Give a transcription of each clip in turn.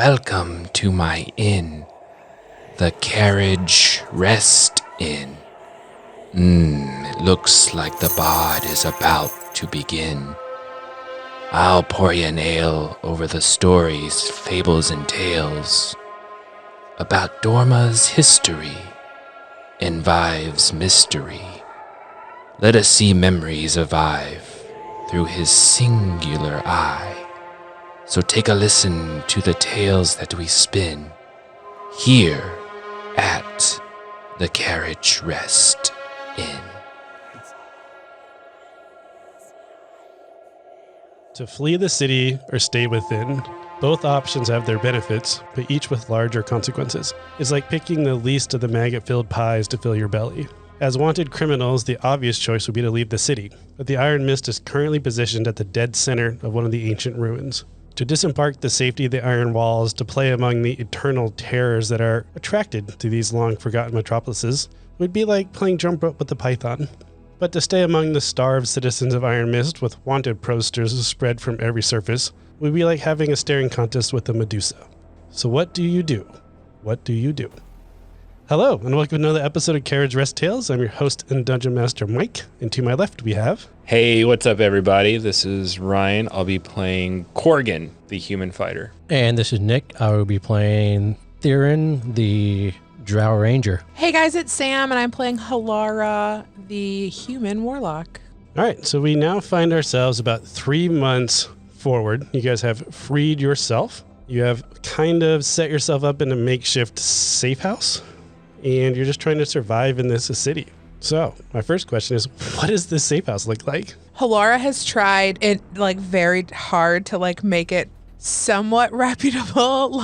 Welcome to my inn, the Carriage Rest Inn. It looks like the bard is about to begin. I'll pour you an ale over the stories, fables, and tales about Dorma's history and Vive's mystery. Let us see memories of Vive through his singular eye. So take a listen to the tales that we spin here at the Carriage Rest Inn. To flee the city or stay within, both options have their benefits, but each with larger consequences. It's like picking the least of the maggot-filled pies to fill your belly. As wanted criminals, the obvious choice would be to leave the city, but the Iron Mist is currently positioned at the dead center of one of the ancient ruins. To disembark the safety of the Iron Walls, to play among the eternal terrors that are attracted to these long-forgotten metropolises, would be like playing jump rope with the Python. But to stay among the starved citizens of Iron Mist with wanted posters spread from every surface would be like having a staring contest with a Medusa. So what do you do? What do you do? Hello, and welcome to another episode of Carriage Rest Tales. I'm your host and Dungeon Master, Mike, and to my left we have... Hey, what's up, everybody? This is Ryan. I'll be playing Corgan, the human fighter. And this is Nick. I will be playing Theron, the Drow Ranger. Hey guys, it's Sam, and I'm playing Halara, the human warlock. All right, so we now find ourselves about 3 months forward. You guys have freed yourself. You have kind of set yourself up in a makeshift safe house, and you're just trying to survive in this city. So my first question is, what does this safe house look like? Halara has tried it very hard to make it somewhat reputable,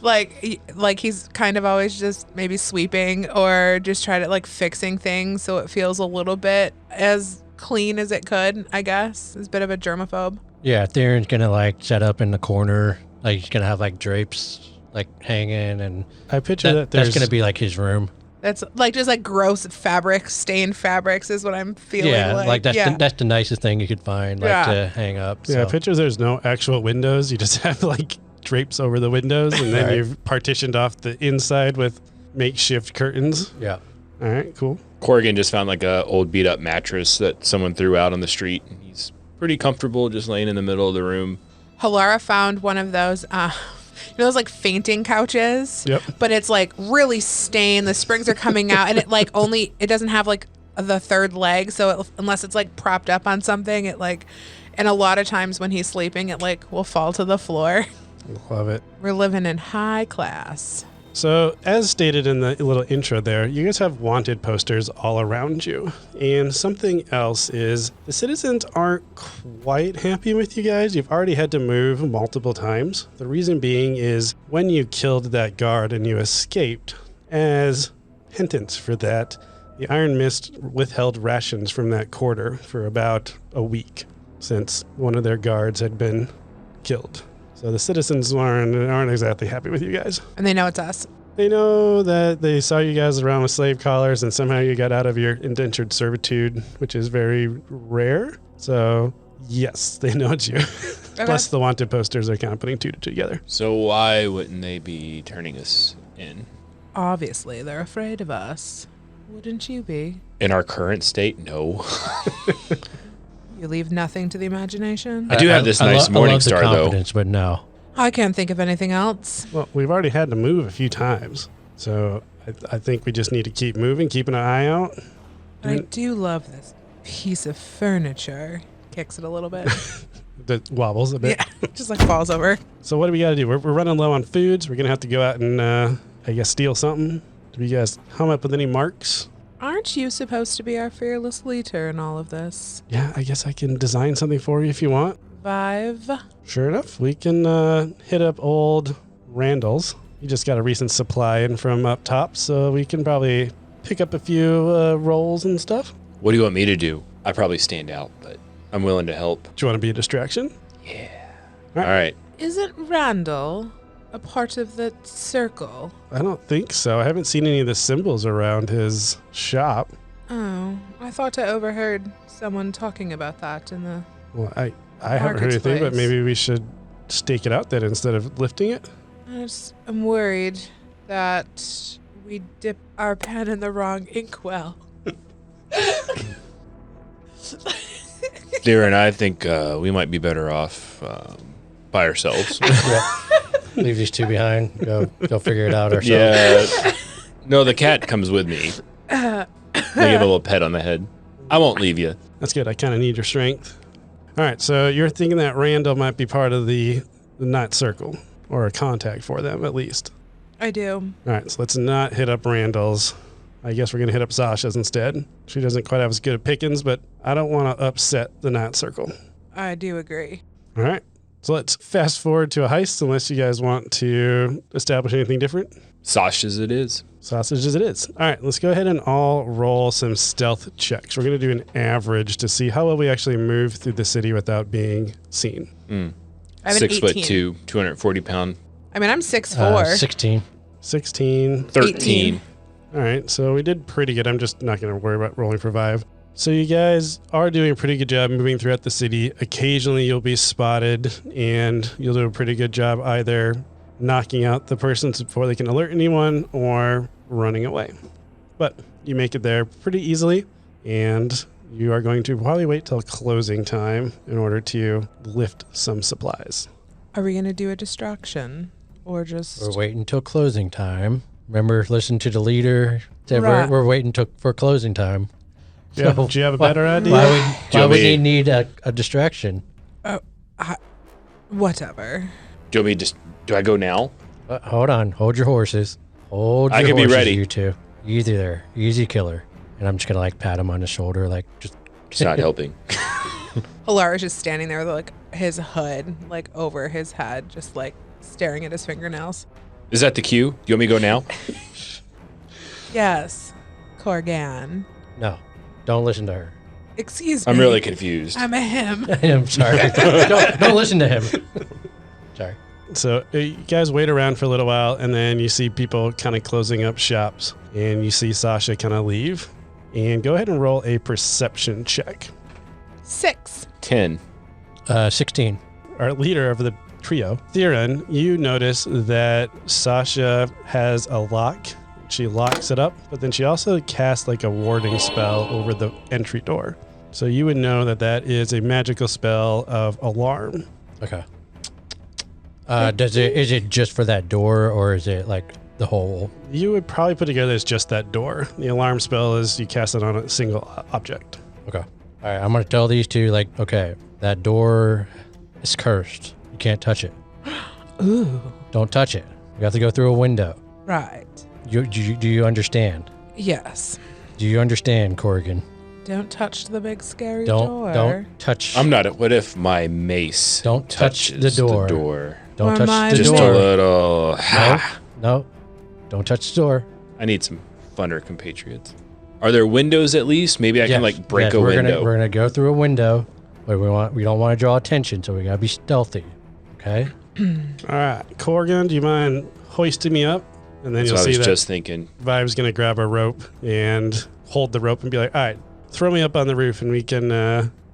like he's kind of always just maybe sweeping or just try to fixing things so it feels a little bit as clean as it could, I guess. He's a bit of a germaphobe. Yeah, Theron's gonna set up in the corner, he's gonna have drapes hanging, and I picture that's gonna be his room. That's just gross fabric, stained fabrics is what I'm feeling. Yeah, that's the nicest thing you could find, to hang up. Yeah, pictures there's no actual windows. You just have drapes over the windows, and then Right. you've partitioned off the inside with makeshift curtains. Yeah. All right, cool. Corgan just found a old beat up mattress that someone threw out on the street. And he's pretty comfortable just laying in the middle of the room. Halara found one of those, those fainting couches. Yep. But it's really stained. The springs are coming out, and it doesn't have the third leg. So unless it's propped up on something, and a lot of times when he's sleeping, it will fall to the floor. Love it. We're living in high class. So, as stated in the little intro there, you guys have wanted posters all around you. And something else is the citizens aren't quite happy with you guys. You've already had to move multiple times. The reason being is when you killed that guard and you escaped, as penance for that, the Iron Mist withheld rations from that quarter for about a week since one of their guards had been killed. So the citizens aren't exactly happy with you guys. And they know it's us. They know that they saw you guys around with slave collars and somehow you got out of your indentured servitude, which is very rare. So, yes, they know it's you. Okay. Plus the wanted posters are kind of putting two to two together. So why wouldn't they be turning us in? Obviously, they're afraid of us. Wouldn't you be? In our current state, no. You leave nothing to the imagination? I do have this nice morning star, I love the though. confidence, but no. I can't think of anything else. Well, we've already had to move a few times. So I think we just need to keep moving, keeping an eye out. But I do love this piece of furniture. Kicks it a little bit. That wobbles a bit. Yeah, just falls over. So what do we got to do? We're running low on foods. We're going to have to go out and, steal something. Do you guys come up with any marks? Aren't you supposed to be our fearless leader in all of this? Yeah, I guess I can design something for you if you want. Vive? Sure enough, we can hit up old Randall's. You just got a recent supply in from up top, so we can probably pick up a few rolls and stuff. What do you want me to do? I probably stand out, but I'm willing to help. Do you want to be a distraction? Yeah. All All right. Isn't Randall a part of the circle? I don't think so. I haven't seen any of the symbols around his shop. Oh, I thought I overheard someone talking about that in the... Well, I haven't heard anything, but Marketplace. maybe we should stake it out then instead of lifting it? I'm worried that we dip our pen in the wrong inkwell. Darren, I think we might be better off by ourselves. Yeah. Leave these two behind. Go figure it out ourselves. Yeah. No, the cat comes with me. I give a little pet on the head. I won't leave you. That's good. I kind of need your strength. All right, so you're thinking that Randall might be part of the knot circle, or a contact for them at least. I do. All right, so let's not hit up Randall's. I guess we're going to hit up Sasha's instead. She doesn't quite have as good a pickings, but I don't want to upset the knot circle. I do agree. All right, so let's fast forward to a heist unless you guys want to establish anything different. Sasha's it is. Sausage as it is. All right, let's go ahead and all roll some stealth checks. We're going to do an average to see how well we actually move through the city without being seen. I have an 18. 6'2", 240 pound. I mean, I'm 6'4". 16. 16. 13. All right, so we did pretty good. I'm just not going to worry about rolling for Vive. So you guys are doing a pretty good job moving throughout the city. Occasionally you'll be spotted, and you'll do a pretty good job either knocking out the persons before they can alert anyone or running away. But you make it there pretty easily, and you are going to probably wait till closing time in order to lift some supplies. Are we going to do a distraction or just... We're waiting till closing time. Remember, listen to the leader. Said Right. we're waiting for closing time. Yeah, So do you have a better idea? Why would we need a distraction? Whatever. Do I go now? Hold on. Hold your horses. Hold your I can be horses, ready. you two. Easy there. Easy killer. And I'm just going to like pat him on the shoulder. Like just. It's not helping. Hilar is just standing there with like his hood like over his head, just like staring at his fingernails. Is that the cue? Do you want me to go now? Yes, Corgan. No. Don't listen to her. Excuse me. I'm really confused. I'm a him. I'm sorry. don't listen to him. Sorry. So you guys wait around for a little while, and then you see people kind of closing up shops, and you see Sasha kind of leave. And go ahead and roll a perception check. 6. 10. 16. Our leader of the trio, Theron, you notice that Sasha has a lock. She locks it up, but then she also casts like a warding spell over the entry door. So you would know that that is a magical spell of alarm. Okay. Is it just for that door, or is it like the whole? You would probably put together as just that door. The alarm spell is you cast it on a single object. Okay. All right. I'm gonna tell these two like, okay, that door is cursed. You can't touch it. Ooh. Don't touch it. You have to go through a window. Right. Do you understand? Yes. Do you understand, Corrigan? Don't touch the big scary door. Don't touch. I'm not. What if my mace Don't touch touches the door. Don't Or touch my the Just door. a little. No. Don't touch the door. I need some funner compatriots. Are there windows at least? Maybe I can like break a we're window. We're gonna go through a window, but we don't want to draw attention, so we gotta be stealthy. Okay. All right, Corgan, do you mind hoisting me up? And then That's you'll what I see was that just thinking. Vibe's going to grab a rope and hold the rope and be like, all right, throw me up on the roof and we can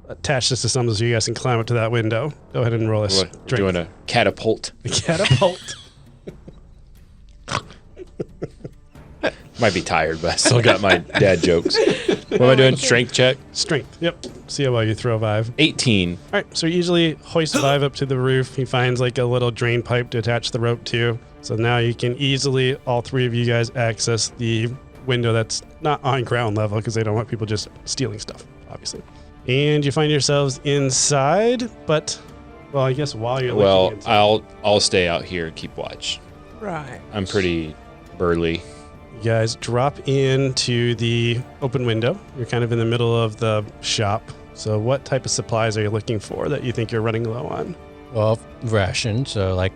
attach this to something so you guys can climb up to that window. Go ahead and roll a We're strength. doing a catapult. Catapult. Might be tired, but I still got my dad jokes. What am I doing? Strength check? Strength. Yep. See how well you throw Vibe. 18. All right, so you easily hoist Vive up to the roof. He finds like a little drain pipe to attach the rope to. So now you can easily, all three of you guys, access the window that's not on ground level because they don't want people just stealing stuff, obviously. And you find yourselves inside, but, well, I guess while you're Well, looking inside, I'll stay out here and keep watch. Right. I'm pretty burly. you guys drop into the open window. You're kind of in the middle of the shop. So what type of supplies are you looking for that you think you're running low on? Well, ration. So like,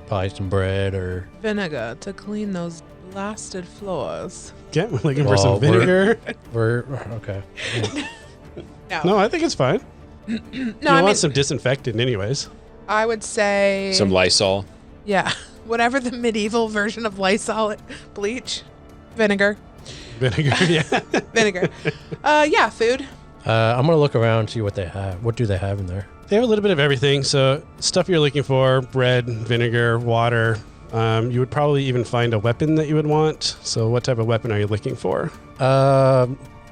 probably some bread or. Vinegar to clean those blasted floors. Yeah, we're looking for Well, some vinegar. We're okay. No, I think it's fine. No, You I want mean, some disinfectant anyways. I would say Some Lysol. Yeah, whatever the medieval version of Lysol, bleach, vinegar, Vinegar, yeah. vinegar. Yeah, food. I'm gonna look around and see what they have. What do they have in there? They have a little bit of everything. So stuff you're looking for, bread, vinegar, water. You would probably even find a weapon that you would want. So what type of weapon are you looking for?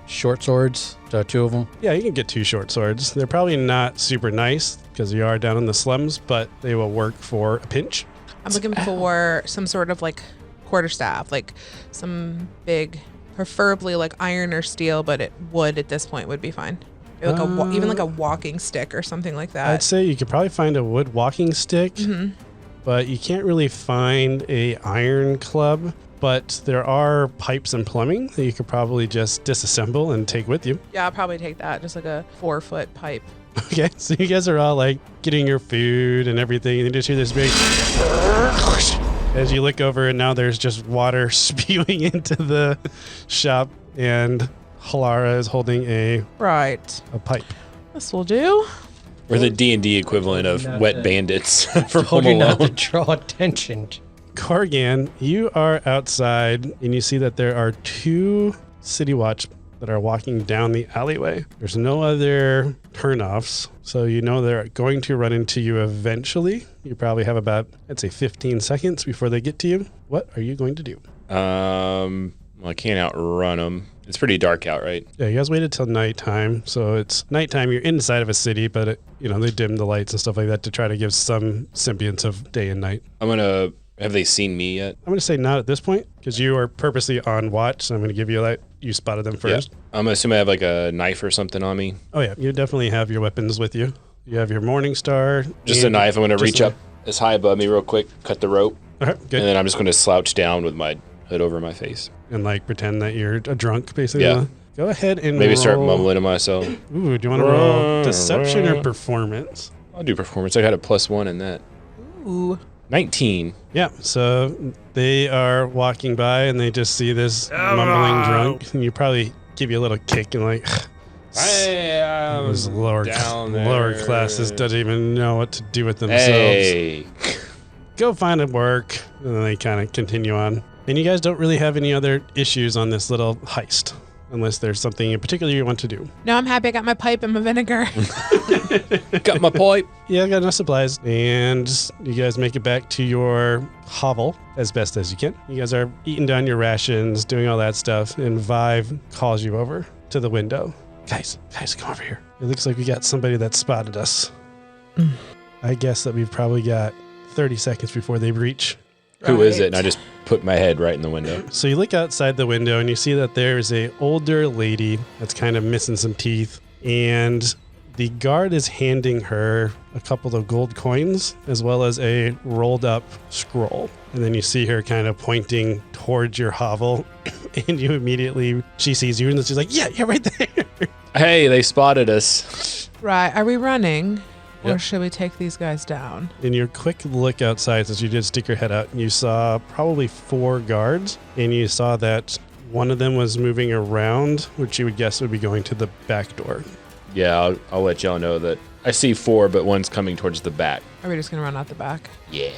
Short swords, 2 of them. Yeah, you can get 2 short swords. They're probably not super nice because you are down in the slums, but they will work for a pinch. I'm looking for some sort of like quarterstaff, like some big, preferably like iron or steel, but wood at this point would be fine. Like even like a walking stick or something like that. I'd say you could probably find a wood walking stick, but you can't really find a iron club. But there are pipes and plumbing that you could probably just disassemble and take with you. Yeah, I'll probably take that. Just like a 4-foot pipe. Okay, so you guys are all like getting your food and everything, and you just hear this big as you look over, and now there's just water spewing into the shop, and Halara is holding a pipe. This will do. We're the D&D equivalent of wet bandits from Told Home you not to Alone. draw attention. Corgan, you are outside, and you see that there are 2 City Watch that are walking down the alleyway. There's no other turnoffs, so you know they're going to run into you eventually. You probably have about, I'd say, 15 seconds before they get to you. What are you going to do? Well, I can't outrun them. It's pretty dark out, right? Yeah, you guys waited till nighttime, so it's nighttime. You're inside of a city, but they dim the lights and stuff like that to try to give some semblance of day and night. Have they seen me yet? I'm going to say not at this point, because you are purposely on watch, so I'm going to give you you spotted them first. Yeah. I'm assuming I have like a knife or something on me. Oh yeah, you definitely have your weapons with you. You have your Morning Star. Just a knife. I'm going to reach up as high above me real quick, cut the rope, All right, good. and then I'm just going to slouch down with my hood over my face. And like pretend that you're a drunk, basically. Yeah. Go ahead and Maybe roll. start mumbling to myself. Ooh, do you want to roll deception or performance? I'll do performance. I got a +1 in that. Ooh. 19. Yeah, so they are walking by and they just see this mumbling drunk, and you probably give you a little kick and like, those lower classes doesn't even know what to do with themselves. Hey. Go find a work, and then they kind of continue on. And you guys don't really have any other issues on this little heist, unless there's something in particular you want to do. No, I'm happy I got my pipe and my vinegar. Got my pipe. Yeah, I got enough supplies, and you guys make it back to your hovel as best as you can. You guys are eating down your rations, doing all that stuff, and Vive calls you over to the window. Guys, come over here. It looks like we got somebody that spotted us. I guess that we've probably got 30 seconds before they reach. Who is it? And I just put my head right in the window. So you look outside the window and you see that there is a older lady that's kind of missing some teeth, and the guard is handing her a couple of gold coins as well as a rolled up scroll. And then you see her kind of pointing towards your hovel, and she sees you and she's like, yeah, right there. Hey, they spotted us. Right. Are we running? Or Yep. should we take these guys down? In your quick look outside, since you did stick your head out, you saw probably 4 guards, and you saw that one of them was moving around, which you would guess would be going to the back door. Yeah, I'll let y'all know that I see 4, but one's coming towards the back. Are we just going to run out the back? Yeah.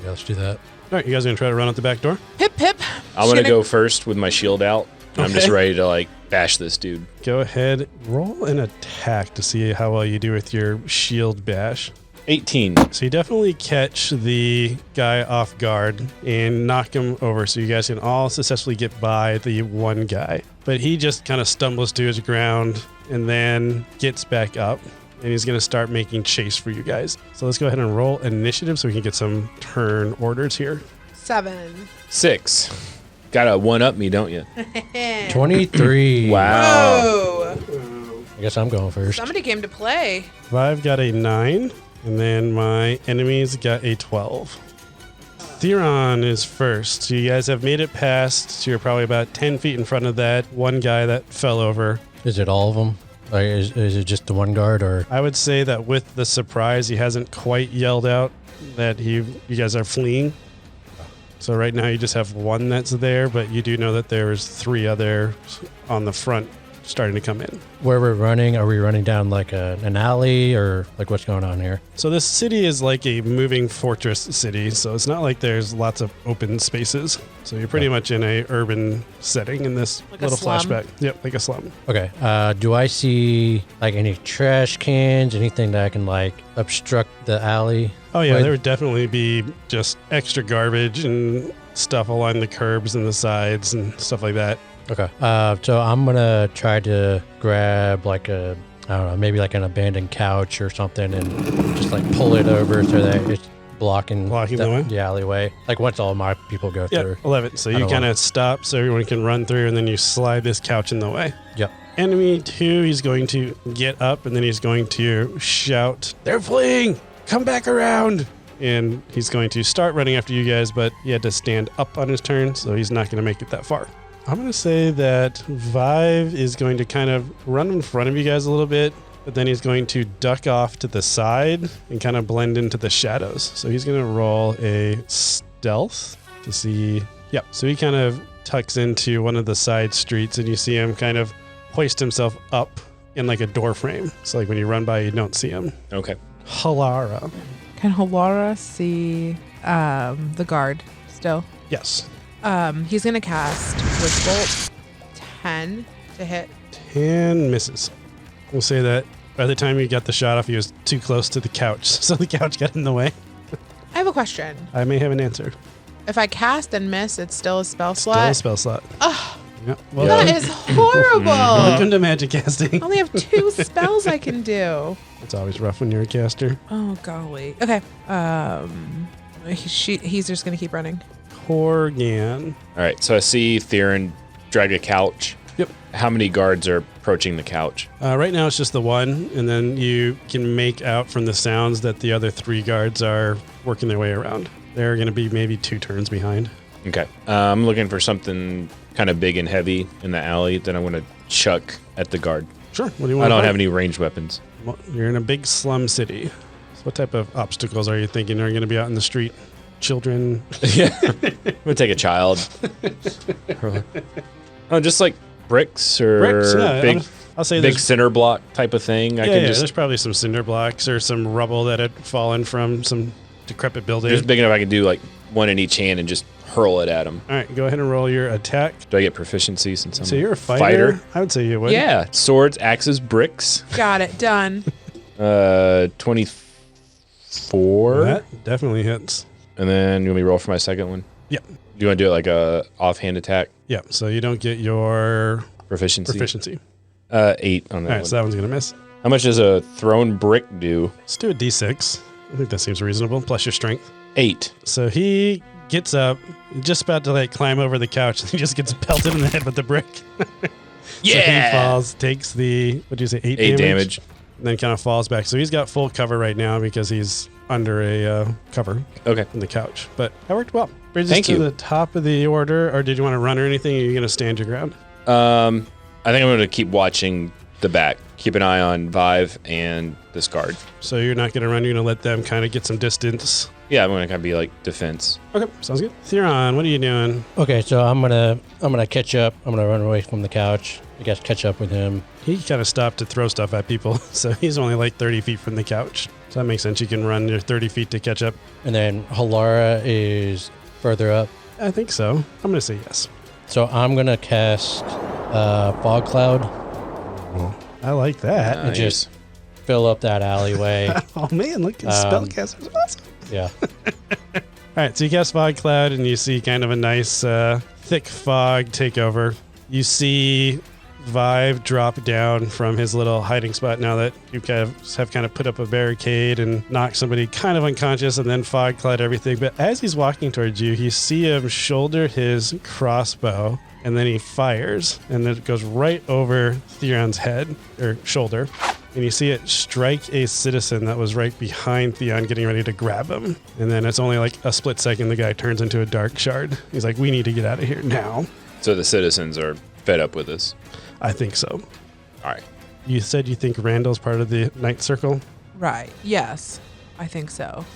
Yeah, let's do that. All right, you guys are going to try to run out the back door? Hip, hip. I'm going to go first with my shield out. I'm just Okay. ready to like bash this dude. Go ahead, roll an attack to see how well you do with your shield bash. 18. So you definitely catch the guy off guard and knock him over, so you guys can all successfully get by the one guy. But he just kind of stumbles to his ground and then gets back up, and he's going to start making chase for you guys. So let's go ahead and roll initiative so we can get some turn orders here. 7. 6. Gotta one-up me, don't you? 23. Wow. Oh. I guess I'm going first. Somebody came to play. I've got a 9, and then my enemies got a 12. Theron is first. So you guys have made it past. So you're probably about 10 feet in front of that one guy that fell over. Is it all of them? Like, is it just the one guard, or? I would say that with the surprise, he hasn't quite yelled out that you guys are fleeing. So right now you just have one that's there, but you do know that there's 3 others on the front starting to come in. Where we're running, are we running down like an alley or like what's going on here? So this city is like a moving fortress city, so it's not like there's lots of open spaces. So you're pretty much in a urban setting in this Like a little slum? flashback. Yep, like a slum. Okay. Do I see like any trash cans, anything that I can like obstruct the alley? Oh yeah, with? there would definitely be just extra garbage and stuff along the curbs and the sides and stuff like that. Okay. So I'm gonna try to grab like I don't know, maybe like an abandoned couch or something, and just like pull it over so that it's blocking the way? the alleyway. Like once all my people go Yeah, through. 11. So I you don't kind want- of stop so everyone can run through, and then you slide this couch in the way. Yep. Enemy 2, he's going to get up, and then he's going to shout, "They're fleeing! Come back around!" And he's going to start running after you guys, but he had to stand up on his turn, so he's not going to make it that far. I'm going to say that Vive is going to kind of run in front of you guys a little bit, but then he's going to duck off to the side and kind of blend into the shadows. So he's going to roll a stealth to see. Yep. So he kind of tucks into one of the side streets, and you see him kind of hoist himself up in like a door frame. So like when you run by, you don't see him. Okay. Halara. Can Halara see the guard still? Yes. He's going to cast Witch Bolt 10 to hit. 10 misses. We'll say that by the time you got the shot off, he was too close to the couch. So the couch got in the way. I have a question. I may have an answer. If I cast and miss, it's still a spell Still a slot? spell slot. Ugh, Yep. Well, that is horrible. welcome to magic casting. I only have 2 spells I can do. It's always rough when you're a caster. Oh, golly. Okay. He's just going to keep running. Corgan. All right. So I see Theron drag a couch. Yep. How many guards are approaching the couch? Right now it's just the one, and then you can make out from the sounds that the other 3 guards are working their way around. They're going to be maybe 2 turns behind. Okay. I'm looking for something kind of big and heavy in the alley that I want to chuck at the guard. Sure. What do you I want? don't have any ranged weapons. Well, you're in a big slum city. So what type of obstacles are you thinking are going to be out in the street? Children? Yeah. I'm going to take a child. Oh, just like bricks or Bricks? Yeah. big, I'll say big there's, cinder block type of thing. I yeah, can yeah, just there's probably some cinder blocks or some rubble that had fallen from some decrepit building. just big enough I can do like one in each hand and just hurl it at them. All right, go ahead and roll your attack. Do I get proficiency since I'm So you're a fighter? I would say you would. Yeah, swords, axes, bricks. Got it. Done. 24. That definitely hits. And then you want me to roll for my second one? Yep. Do you want to do it like a offhand attack Yeah, so you don't get your proficiency? proficiency. 8 on that All right, one. so that one's going to miss. How much does a thrown brick do? Let's do a d6. I think that seems reasonable, plus your strength. 8. So he gets up, just about to like climb over the couch, and he just gets pelted in the head with the brick. So he falls, takes the, what did you say, 8 damage. And then kind of falls back. So he's got full cover right now because he's under a cover Okay. in the couch. But that worked well. Brings us Thank to you. the top of the order, or did you want to run or anything? Or are you going to stand your ground? I think I'm going to keep watching the back. Keep an eye on Vive and this guard. So you're not going to run, you're going to let them kind of get some distance. Yeah, I'm going to kind of be like defense. Okay, sounds good. Theron, what are you doing? Okay, so I'm gonna catch up. I'm gonna run away from the couch. I guess catch up with him. He kind of stopped to throw stuff at people, so he's only like 30 feet from the couch. So that makes sense. You can run your 30 feet to catch up. And then Halara is further up. I think so. I'm going to say yes. So I'm gonna cast Fog Cloud I like that. and just fill up that alleyway. Oh man, look at spellcasters. Awesome. Yeah. All right, so you cast Fog Cloud, and you see kind of a nice thick fog take over. You see Vive drop down from his little hiding spot now that you have kind of put up a barricade and knocked somebody kind of unconscious, and then Fog Cloud everything. But as he's walking towards you, you see him shoulder his crossbow, and then he fires, and it goes right over Theon's head or shoulder. And you see it strike a citizen that was right behind Theon, getting ready to grab him. And then it's only like a split second, the guy turns into a dark shard. He's like, we need to get out of here now. So the citizens are fed up with this. I think so. All right. You said you think Randall's part of the Night Circle? Right. Yes. I think so.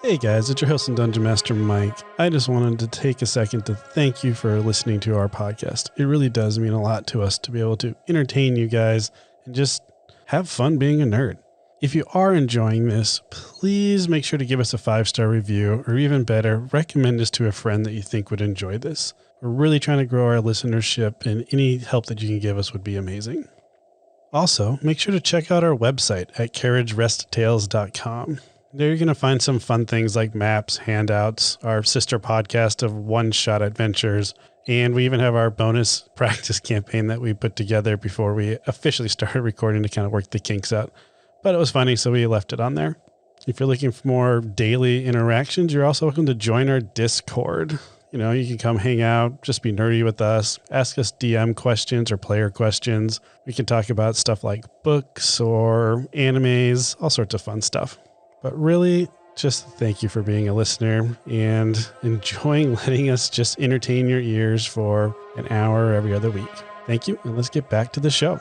Hey guys, it's your host and Dungeon Master Mike. I just wanted to take a second to thank you for listening to our podcast. It really does mean a lot to us to be able to entertain you guys and just have fun being a nerd. If you are enjoying this, please make sure to give us a 5-star review, or even better, recommend us to a friend that you think would enjoy this. We're really trying to grow our listenership, and any help that you can give us would be amazing. Also, make sure to check out our website at carriageresttales.com. There you're going to find some fun things like maps, handouts, our sister podcast of one-shot adventures, and we even have our bonus practice campaign that we put together before we officially started recording to kind of work the kinks out. But it was funny, so we left it on there. If you're looking for more daily interactions, you're also welcome to join our Discord. You know, you can come hang out, just be nerdy with us, ask us DM questions or player questions. We can talk about stuff like books or animes, all sorts of fun stuff. But really, just thank you for being a listener and enjoying letting us just entertain your ears for an hour every other week. Thank you, and let's get back to the show.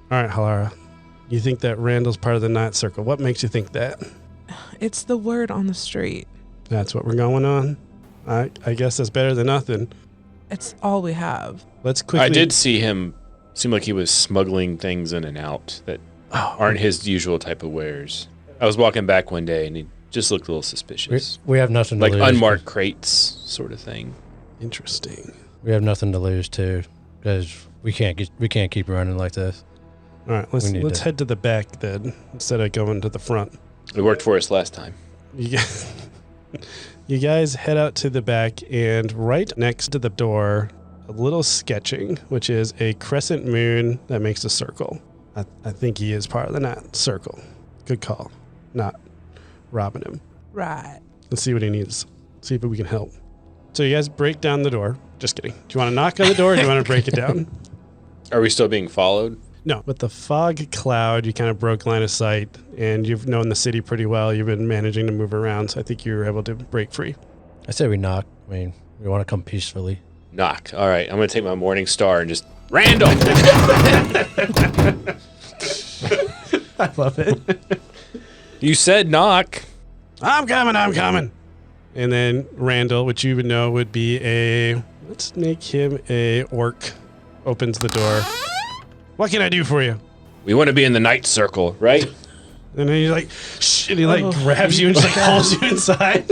All right, Halara, you think that Randall's part of the Night Circle. What makes you think that? It's the word on the street. That's what we're going on? I guess that's better than nothing. It's all we have. Let's quickly... I did see him. Seemed like he was smuggling things in and out that aren't his usual type of wares. I was walking back one day and he just looked a little suspicious. We have nothing to like lose. unmarked crates sort of thing. Interesting. We have nothing to lose too, because we can't keep running like this. All right, let's head to the back then instead of going to the front. It worked for us last time. You guys head out to the back, and right next to the door, a little sketching, which is a crescent moon that makes a circle. I think he is part of the Night Circle. Good call. Not robbing him. Right. Let's see what he needs. See if we can help. So you guys break down the door. Just kidding. Do you want to knock on the door or do you want to break it down? Are we still being followed? No. With the fog cloud, you kind of broke line of sight, and you've known the city pretty well. You've been managing to move around, so I think you were able to break free. I say we knock. I mean, we want to come peacefully. Knock. All right, I'm going to take my morning star and just... Randall! I love it. You said knock. I'm coming. And then Randall, which you would know would be let's make him a orc, opens the door. What can I do for you? We want to be in the Night Circle, right? And then he's like, shh, and he grabs you and just pulls you inside.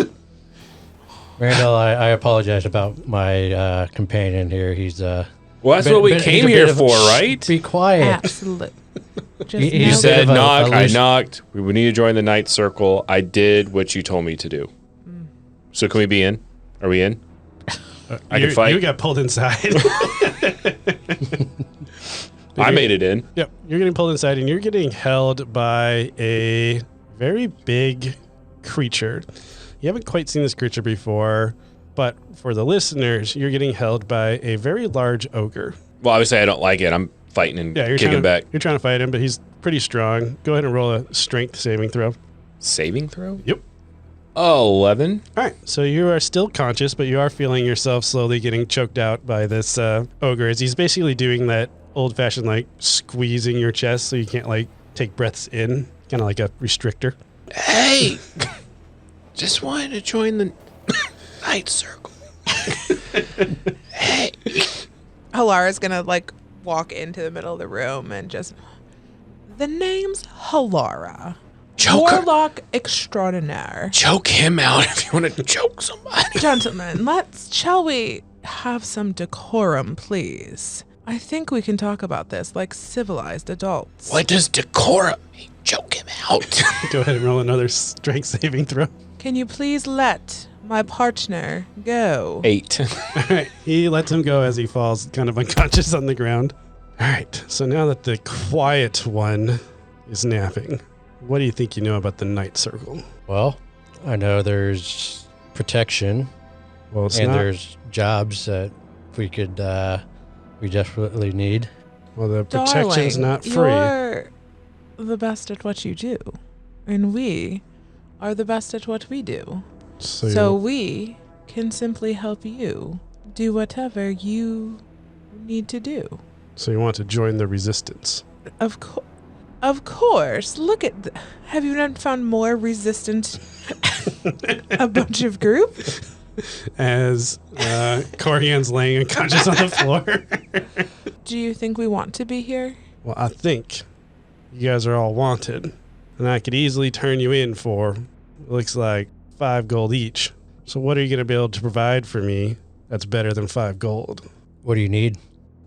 Randall, I apologize about my companion here. He's Well, that's what we came here for, right? Be quiet. Absolutely. You said knock, I knocked. We would need to join the Night Circle. I did what you told me to do. So can we be in? Are we in? I can fight. You got pulled inside. I made it in. Yep, you're getting pulled inside, and you're getting held by a very big creature. You haven't quite seen this creature before, but for the listeners, you're getting held by a very large ogre. Well, obviously I don't like it. I'm fighting and kicking back. You're trying to fight him, but he's pretty strong. Go ahead and roll a strength saving throw. Saving throw? Yep. 11. All right, so you are still conscious, but you are feeling yourself slowly getting choked out by this ogre, as he's basically doing that old-fashioned, like, squeezing your chest so you can't, like, take breaths in, kind of like a restrictor. Hey! Just wanted to join the Night Circle. Hey! Halara's gonna, like, walk into the middle of the room and just... The name's Halara. Warlock extraordinaire. Choke him out if you want to choke somebody. Gentlemen, shall we have some decorum, please? I think we can talk about this like civilized adults. What does decorum mean? Choke him out. Go ahead and roll another strength saving throw. Can you please let my partner go? 8. All right, he lets him go as he falls kind of unconscious on the ground. All right, so now that the quiet one is napping, what do you think you know about the Night Circle? Well, I know there's protection, Well, it's and not. there's jobs that we could we desperately need. Well, the protection's Darling, not free. You're the best at what you do, and we are the best at what we do. So we can simply help you do whatever you need to do. So you want to join the resistance? Of course. Look at have you not found more resistant a bunch of group? As Corian's laying unconscious on the floor. Do you think we want to be here? Well, I think you guys are all wanted, and I could easily turn you in for, looks like, 5 gold each. So what are you going to be able to provide for me that's better than 5 gold? What do you need?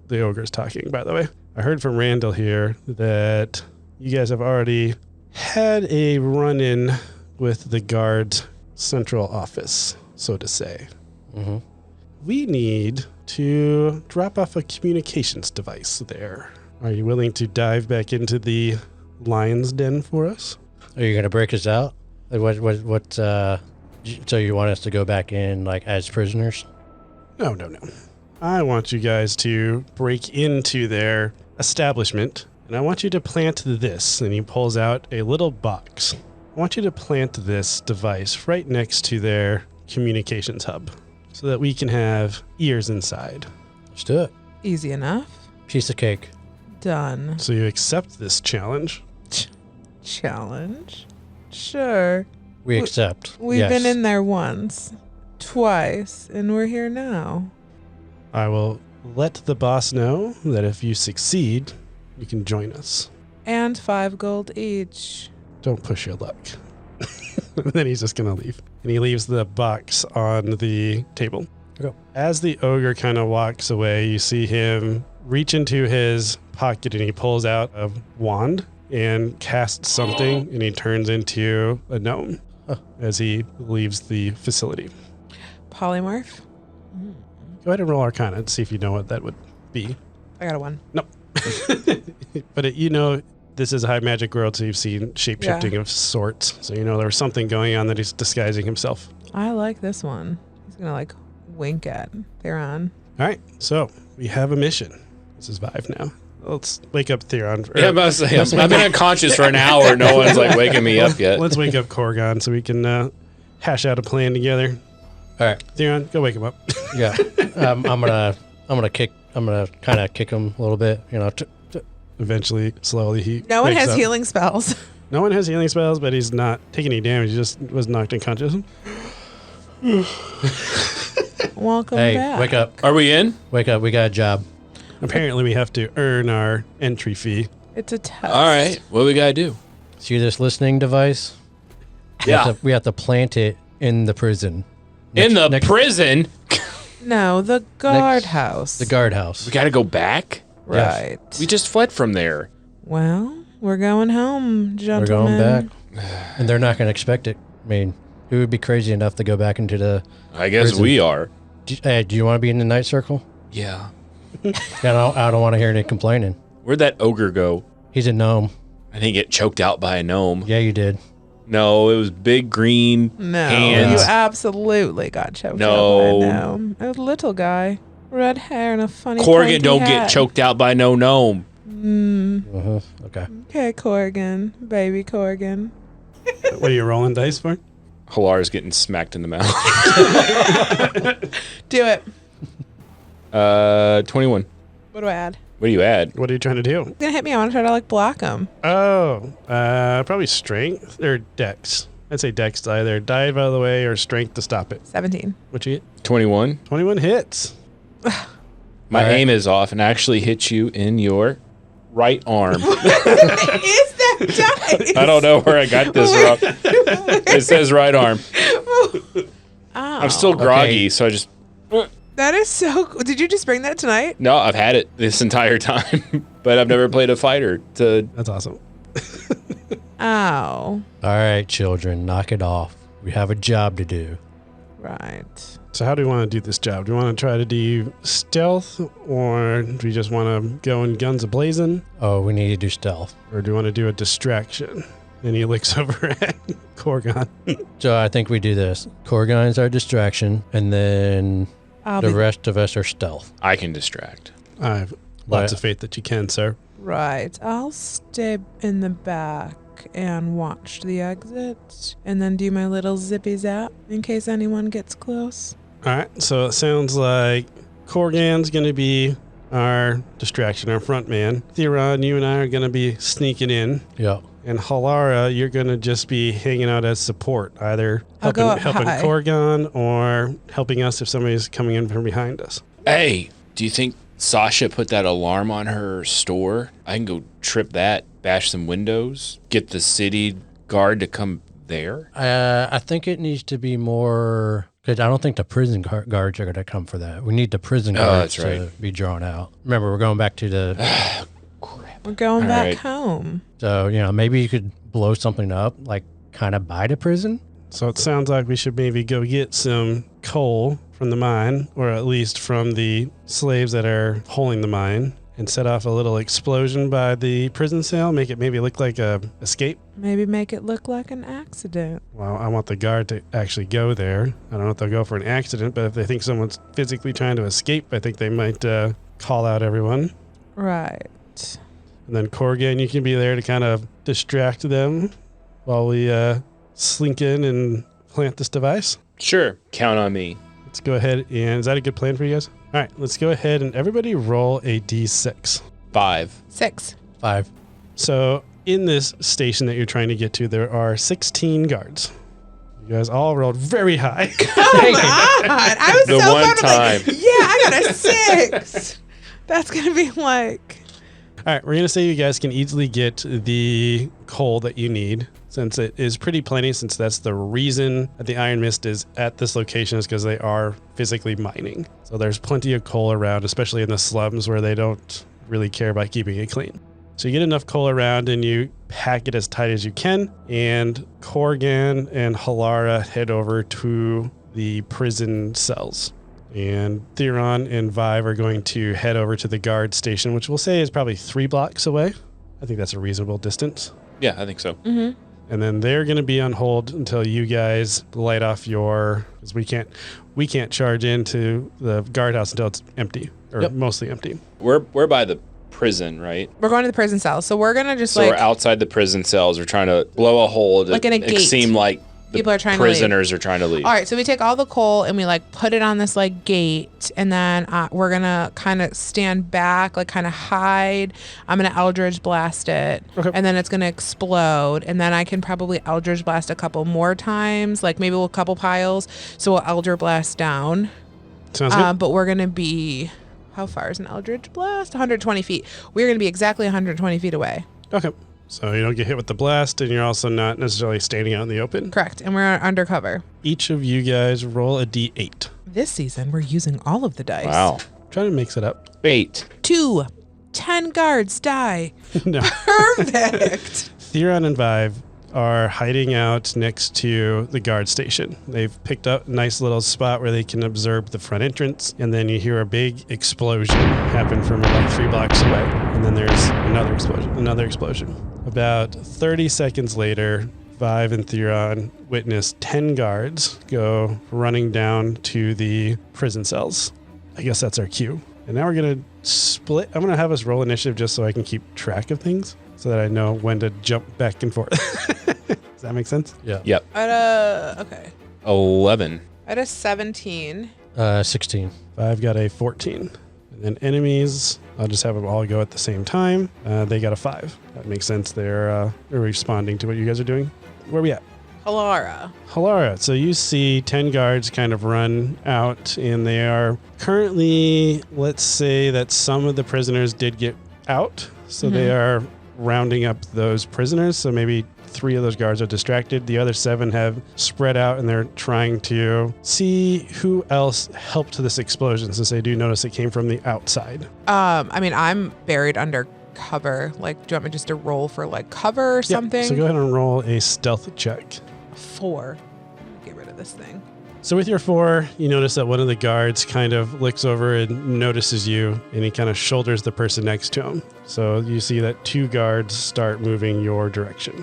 The ogre's talking, by the way. I heard from Randall here that you guys have already had a run-in with the guard's central office, so to say. Mm-hmm. We need to drop off a communications device there. Are you willing to dive back into the lion's den for us? Are you going to break us out? Like what, so you want us to go back in, like, as prisoners? No. I want you guys to break into their establishment, and I want you to plant this. And he pulls out a little box. I want you to plant this device right next to their communications hub so that we can have ears inside. Let's do it. Easy enough. Piece of cake. Done. So you accept this challenge? Challenge? Sure. We accept. We've Yes. been in there once, twice, and we're here now. I will let the boss know that if you succeed, you can join us. And 5 gold each. Don't push your luck. Then he's just going to leave. And he leaves the box on the table. Okay. As the ogre kind of walks away, you see him reach into his pocket and he pulls out a wand and casts something, and he turns into a gnome as he leaves the facility. Polymorph? Go ahead and roll Arcana to see if you know what that would be. I got a 1. But this is a high magic world, so you've seen shape-shifting of sorts. So you know there was something going on that he's disguising himself. I like this one. He's going to, like, wink at Theron. All right, so we have a mission. This is Vive now. Let's wake up Theron. Yeah, I'm about to say, I've been unconscious for an hour. No one's like waking me up yet. Let's wake up Korgon so we can hash out a plan together. All right. Theron, go wake him up. Yeah. I'm gonna kind of kick him a little bit. Eventually, slowly, he No one wakes has up. healing spells. No one has healing spells, but he's not taking any damage. He just was knocked unconscious. Welcome Hey, back. wake up. Are we in? Wake up. We got a job. Apparently, we have to earn our entry fee. It's a test. All right. What do we gotta do? See this listening device? Yeah. We have to plant it in the prison. In the next- prison? No, the guardhouse. The guardhouse. We gotta go back? Right. We just fled from there. Well, we're going home, We're gentlemen. going back. And they're not going to expect it. I mean, who would be crazy enough to go back into the... I guess Prison. we are. Hey, do you want to be in the night circle? Yeah. I don't want to hear any complaining. Where'd that ogre go? He's a gnome. I didn't get choked out by a gnome. Yeah, you did. No, it was big green No, hands. you absolutely got choked No. up by a gnome. A little guy. Red hair and a funny Corrigan pointy don't hat. get choked out by no gnome. Uh-huh. Okay. Okay, Corrigan. Baby Corrigan. What are you rolling dice for? Halar's getting smacked in the mouth. Do it. 21. What do I add? What do you add? What are you trying to do? He's gonna hit me. I want to try to, like, block him. Oh, probably strength or dex. I'd say dex to either dive out of the way or strength to stop it. 17. What you get? 21. 21 hits. My All right. aim is off and actually hit you in your right arm. Is that dice? I don't know where I got this from. It says right arm. Oh, I'm still groggy, so I just... that is so cool. Did you just bring that tonight? No, I've had it this entire time, but I've never played a fighter to... That's awesome. Ow. All right, children, knock it off. We have a job to do. Right. So how do we want to do this job? Do we want to try to do stealth, or do we just want to go in guns a-blazing, Oh, we need to do stealth. or do we want to do a distraction? And he looks over at Korgon. So I think we do this. Corgon's our distraction, and then I'll the be rest of us are stealth. I can distract. I have lots of faith that you can, sir. Right. I'll stay in the back and watch the exit and then do my little zippy zap in case anyone gets close. All right, so it sounds like Corgan's going to be our distraction, our front man. Theron, you and I are going to be sneaking in. Yeah. And Halara, you're going to just be hanging out as support, either helping high. Corgan or helping us if somebody's coming in from behind us. Hey, do you think Sasha put that alarm on her store? I can go trip that, bash some windows, get the city guard to come there. I think it needs to be more, because I don't think the prison guards are going to come for that. We need the prison guards to be drawn out. Remember, we're going back to the... We're going back right. home. So, maybe you could blow something up, like kind of by the prison. So it sounds like we should maybe go get some coal from the mine, or at least from the slaves that are holding the mine, and set off a little explosion by the prison cell, make it maybe look like a escape. Maybe make it look like an accident. Well, I want the guard to actually go there. I don't know if they'll go for an accident, but if they think someone's physically trying to escape, I think they might call out everyone. Right. And then Corgan, you can be there to kind of distract them while we slink in and plant this device. Sure, count on me. Let's go ahead and... Is that a good plan for you guys? All right, let's go ahead and everybody roll a d6. 5. 6. 5. So in this station that you're trying to get to, there are 16 guards. You guys all rolled very high. Come on! I was The so one fun. time. Like, yeah, I got a 6. That's going to be like... All right, we're going to say you guys can easily get the coal that you need, since it is pretty plenty, since that's the reason that the Iron Mist is at this location, is because they are physically mining. So there's plenty of coal around, especially in the slums where they don't really care about keeping it clean. So you get enough coal around and you pack it as tight as you can, and Corgan and Halara head over to the prison cells. And Theron and Vive are going to head over to the guard station, which we'll say is probably 3 blocks away. I think that's a reasonable distance. Yeah, I think so. Mm-hmm. And then they're going to be on hold until you guys light off your... Because we can't charge into the guardhouse until it's empty, or mostly empty. We're by the prison, right? We're going to the prison cell, so we're going to just So we're outside the prison cells. We're trying to blow a hole. Like in a gate. It seem like the People are trying prisoners are trying to leave. All right, so we take all the coal and we put it on this gate, and then we're gonna kind of stand back, kind of hide. I'm gonna Eldritch blast it, and then it's gonna explode, and then I can probably Eldritch blast a couple more times, maybe a couple piles. So we'll Eldritch blast down. Sounds good. But we're gonna be, how far is an Eldritch blast? 120 feet. We're gonna be exactly 120 feet away. Okay. So you don't get hit with the blast, and you're also not necessarily standing out in the open. Correct, and we're undercover. Each of you guys roll a d8. This season, we're using all of the dice. Wow. Try to mix it up. 8. 2. 10 guards die. No. Perfect. Theron and Vive are hiding out next to the guard station. They've picked up a nice little spot where they can observe the front entrance, and then you hear a big explosion happen from about 3 blocks away. And then there's another explosion. About 30 seconds later, Vive and Theron witness 10 guards go running down to the prison cells. I guess that's our cue. And now we're going to split. I'm going to have us roll initiative just so I can keep track of things, so that I know when to jump back and forth. Does that make sense? Yeah. Yep. Okay. 11. I had a 17. 16. I've got a 14. And then enemies, I'll just have them all go at the same time. They got a 5. That makes sense. They're responding to what you guys are doing. Where are we at? Halara. So you see 10 guards kind of run out, and they are currently, let's say that some of the prisoners did get out. So they are rounding up those prisoners. So maybe 3 of those guards are distracted. The other 7 have spread out, and they're trying to see who else helped this explosion, since they do notice it came from the outside. I'm buried under cover. Do you want me just to roll for cover or something? So go ahead and roll a stealth check. 4. Get rid of this thing. So with your 4, you notice that one of the guards kind of looks over and notices you, and he kind of shoulders the person next to him. So you see that 2 guards start moving your direction.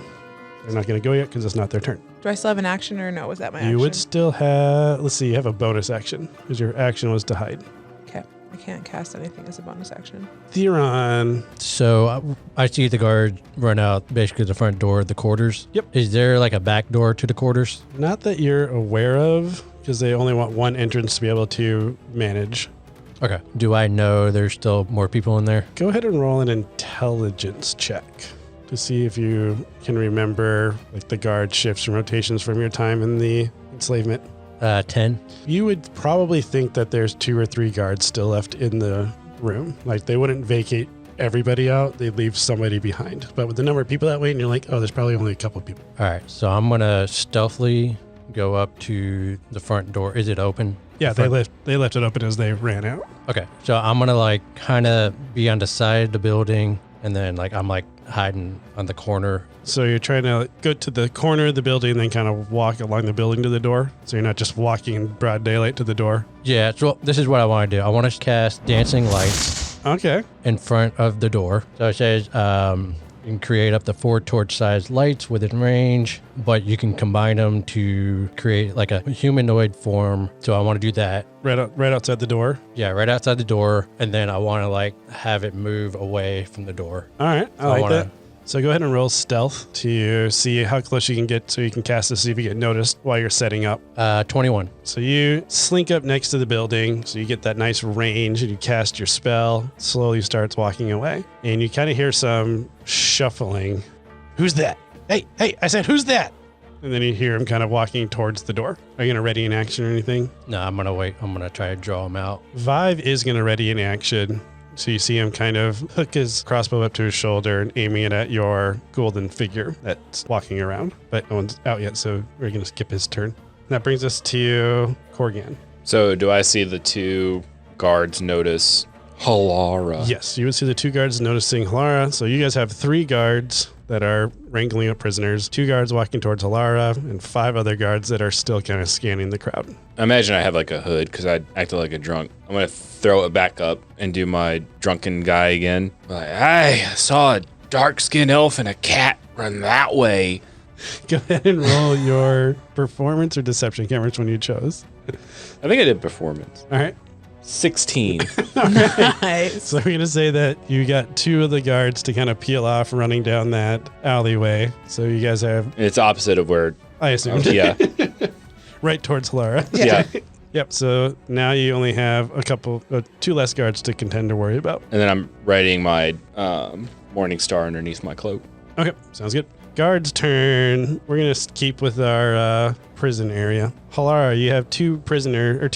They're not going to go yet because it's not their turn. Do I still have an action, or was that my action? You would still have, let's see, you have a bonus action because your action was to hide. Okay. I can't cast anything as a bonus action. Theron. So I see the guard run out basically the front door of the quarters. Yep. Is there like a back door to the quarters? Not that you're aware of, because they only want one entrance to be able to manage. Okay. Do I know there's still more people in there? Go ahead and roll an intelligence check to see if you can remember like the guard shifts and rotations from your time in the enslavement. 10. You would probably think that there's 2 or 3 guards still left in the room. Like they wouldn't vacate everybody out. They'd leave somebody behind. But with the number of people that way, and you're like, oh, there's probably only a couple of people. All right. So I'm going to stealthily go up to the front door. Is it open? Yeah, they left it open as they ran out. Okay. So I'm going to like kind of be on the side of the building, and then like I'm like hiding on the corner. So you're trying to go to the corner of the building and then kind of walk along the building to the door. So you're not just walking in broad daylight to the door. Yeah. So this is what I want to do. I want to cast dancing lights Okay. in front of the door. So it says you can create up to 4 torch-sized lights within range, but you can combine them to create like a humanoid form. So I want to do that. Right outside the door. Yeah, right outside the door, and then I want to like have it move away from the door. All right. I So like wanna- that. So go ahead and roll stealth to see how close you can get so you can cast to see if you get noticed while you're setting up. 21. So you slink up next to the building, so you get that nice range and you cast your spell, slowly starts walking away. And you kind of hear some shuffling. Who's that? Hey, I said, who's that? And then you hear him kind of walking towards the door. Are you going to ready an action or anything? No, I'm going to wait. I'm going to try to draw him out. Vive is going to ready an action. So you see him kind of hook his crossbow up to his shoulder and aiming it at your golden figure that's walking around. But no one's out yet, so we're going to skip his turn. That brings us to Corgan. So do I see the 2 guards notice Halara? Yes, you would see the 2 guards noticing Halara. So you guys have 3 guards that are wrangling up prisoners, 2 guards walking towards Halara, and 5 other guards that are still kind of scanning the crowd. I imagine I have like a hood because I acted like a drunk. I'm going to throw it back up and do my drunken guy again. Like, I saw a dark-skinned elf and a cat run that way. Go ahead and roll your performance or deception. Can't remember which one you chose. I think I did performance. All right. 16. Nice. So we're going to say that you got 2 of the guards to kind of peel off running down that alleyway. So you guys have, It's opposite of where, I assumed, yeah. right towards Halara. Yeah. Yep. So now you only have 2 less guards to contend to worry about. And then I'm writing my Morning Star underneath my cloak. Okay. Sounds good. Guards' turn. We're going to keep with our prison area. Halara, you have 2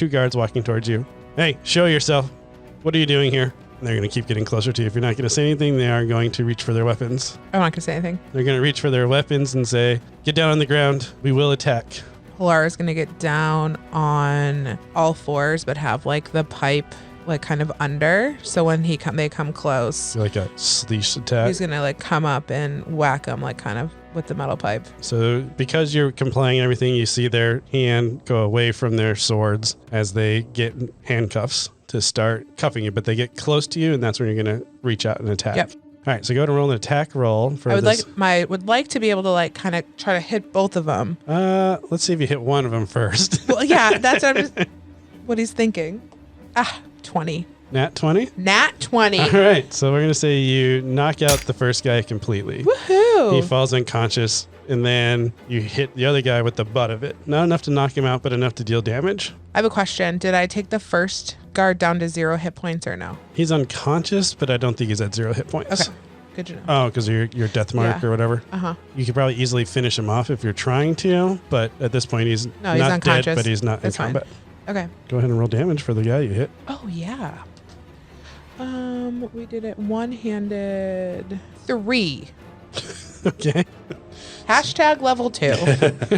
guards walking towards you. Hey, show yourself. What are you doing here? And they're going to keep getting closer to you. If you're not going to say anything, they are going to reach for their weapons. I'm not going to say anything. They're going to reach for their weapons and say, get down on the ground. We will attack. Halara's going to get down on all 4s, but have like the pipe like kind of under. So when they come close, Like a sleesh attack. he's going to like come up and whack them like kind of with the metal pipe. So because you're complying and everything, you see their hand go away from their swords as they get handcuffs to start cuffing you, but they get close to you and that's when you're going to reach out and attack. Yep. All right, so go ahead and roll an attack roll for I would this. would like to be able to like kind of try to hit both of them. Let's see if you hit one of them first. Well, yeah, that's what he's thinking. 20. Nat 20? Nat 20. All right, so we're going to say you knock out the first guy completely. He Woohoo. falls unconscious, and then you hit the other guy with the butt of it. Not enough to knock him out, but enough to deal damage. I have a question. Did I take the first guard down to 0 hit points or no? He's unconscious, but I don't think he's at 0 hit points. Okay. Good to know. Oh, because of your death mark Yeah. or whatever. Uh-huh. You could probably easily finish him off if you're trying to, but at this point he's No, not he's dead, unconscious. but he's not That's in fine. combat. Okay. Go ahead and roll damage for the guy you hit. Oh, yeah. We did it one-handed. 3. Okay. Hashtag level 2.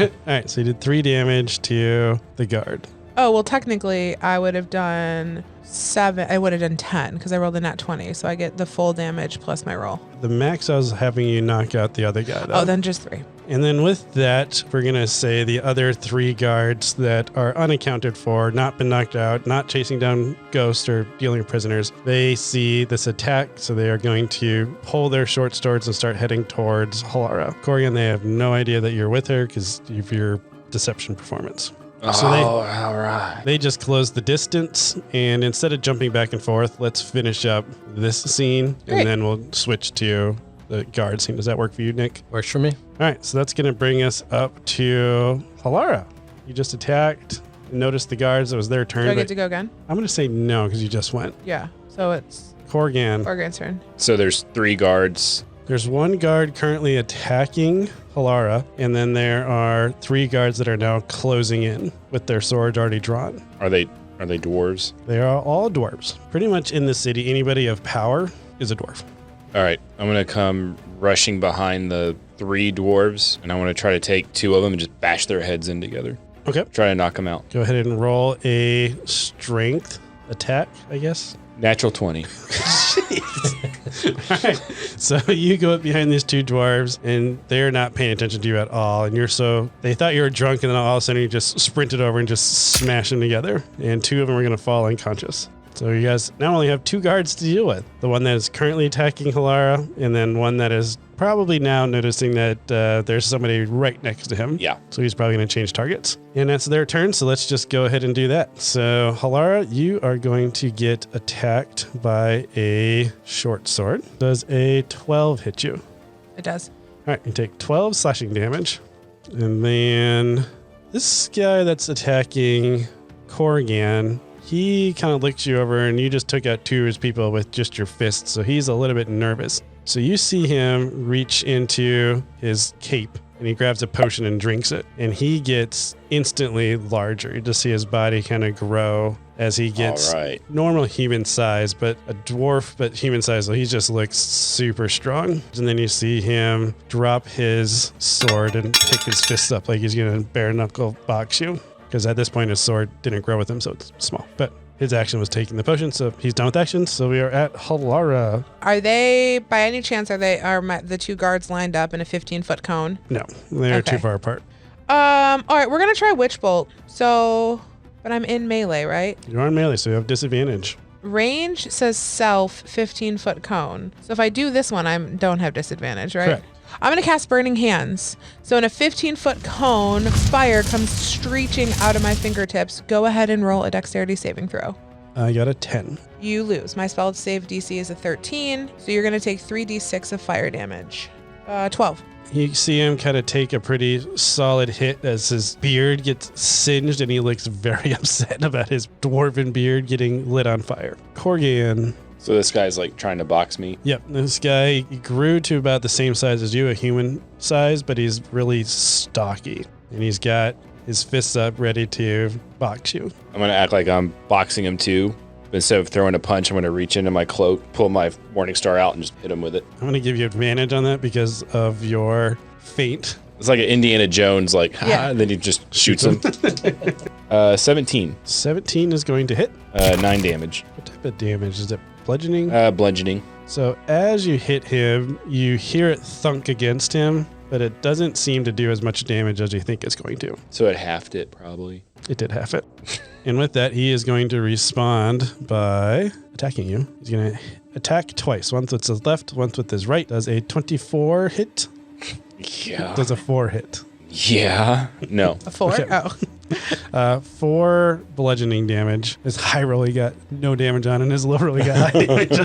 All right, so you did 3 damage to the guard. Oh, well, technically, I would have done 7. I would have done 10 because I rolled a nat 20. So I get the full damage plus my roll. The max I was having you knock out the other guy, though. Oh, then just 3. And then with that, we're going to say the other 3 guards that are unaccounted for, not been knocked out, not chasing down ghosts or dealing with prisoners, they see this attack, so they are going to pull their short swords and start heading towards Halara. Corrigan, they have no idea that you're with her because of your deception performance. So all right. they just closed the distance, and instead of jumping back and forth, let's finish up this scene, Great. and then we'll switch to the guard scene. Does that work for you, Nick? Works for me. All right, so that's going to bring us up to Halara. You just attacked. Notice the guards. It was their turn. Do I but get to go again? I'm going to say no because you just went. Yeah. So it's Corgan. Organ's turn. So there's 3 guards. There's one guard currently attacking Halara, and then there are 3 guards that are now closing in with their swords already drawn. Are they dwarves? They are all dwarves. Pretty much in the city, anybody of power is a dwarf. All right. I'm going to come rushing behind the 3 dwarves, and I want to try to take 2 of them and just bash their heads in together. Okay. Try to knock them out. Go ahead and roll a strength attack, I guess. Natural 20. All right. So you go up behind these 2 dwarves, and they're not paying attention to you at all. And they thought you were drunk, and then all of a sudden you just sprinted over and just smashed them together. And 2 of them are going to fall unconscious. So you guys now only have 2 guards to deal with. The one that is currently attacking Halara, and then one that is probably now noticing that there's somebody right next to him. Yeah. So he's probably going to change targets. And that's their turn, so let's just go ahead and do that. So Halara, you are going to get attacked by a short sword. Does a 12 hit you? It does. All right, you take 12 slashing damage. And then this guy that's attacking Corgan, he kind of licks you over, and you just took out 2 of his people with just your fists, so he's a little bit nervous. So you see him reach into his cape, and he grabs a potion and drinks it, and he gets instantly larger. You just see his body kind of grow as he gets All right. normal human size, but a dwarf, but human size. So he just looks super strong. And then you see him drop his sword and pick his fists up like he's going to bare knuckle box you. Because at this point, his sword didn't grow with him, so it's small. But his action was taking the potion, so he's done with actions. So we are at Halara. Are they, by any chance, are the 2 guards lined up in a 15-foot cone? No, they're Okay. too far apart. All right, we're gonna try Witch Bolt. So, but I'm in melee, right? You're on melee, so you have disadvantage. Range says self 15-foot cone. So if I do this one, I don't have disadvantage, right? Correct. I'm gonna cast Burning Hands. So in a 15-foot cone, fire comes screeching out of my fingertips. Go ahead and roll a dexterity saving throw. I got a 10. You lose. My spell save DC is a 13, so you're gonna take 3d6 of fire damage. 12. You see him kind of take a pretty solid hit as his beard gets singed, and he looks very upset about his dwarven beard getting lit on fire. Corgan. So this guy's like trying to box me. Yep, this guy grew to about the same size as you, a human size, but he's really stocky. And he's got his fists up ready to box you. I'm going to act like I'm boxing him too. Instead of throwing a punch, I'm going to reach into my cloak, pull my Morning Star out, and just hit him with it. I'm going to give you advantage on that because of your feint. It's like an Indiana Jones, like, Yeah. and then he just shoots him. 17. 17 is going to hit. 9 damage. What type of damage? Is it bludgeoning? Bludgeoning. So as you hit him, you hear it thunk against him, but it doesn't seem to do as much damage as you think it's going to. So it halved it, probably. It did half it. And with that, he is going to respond by attacking you. He's going to attack twice. Once with his left, once with his right. Does a 24 hit? Yeah. Does a 4 hit? Yeah. No. A 4? Okay. Oh. 4 bludgeoning damage. His high roll he got no damage on, and his low roll he got high damage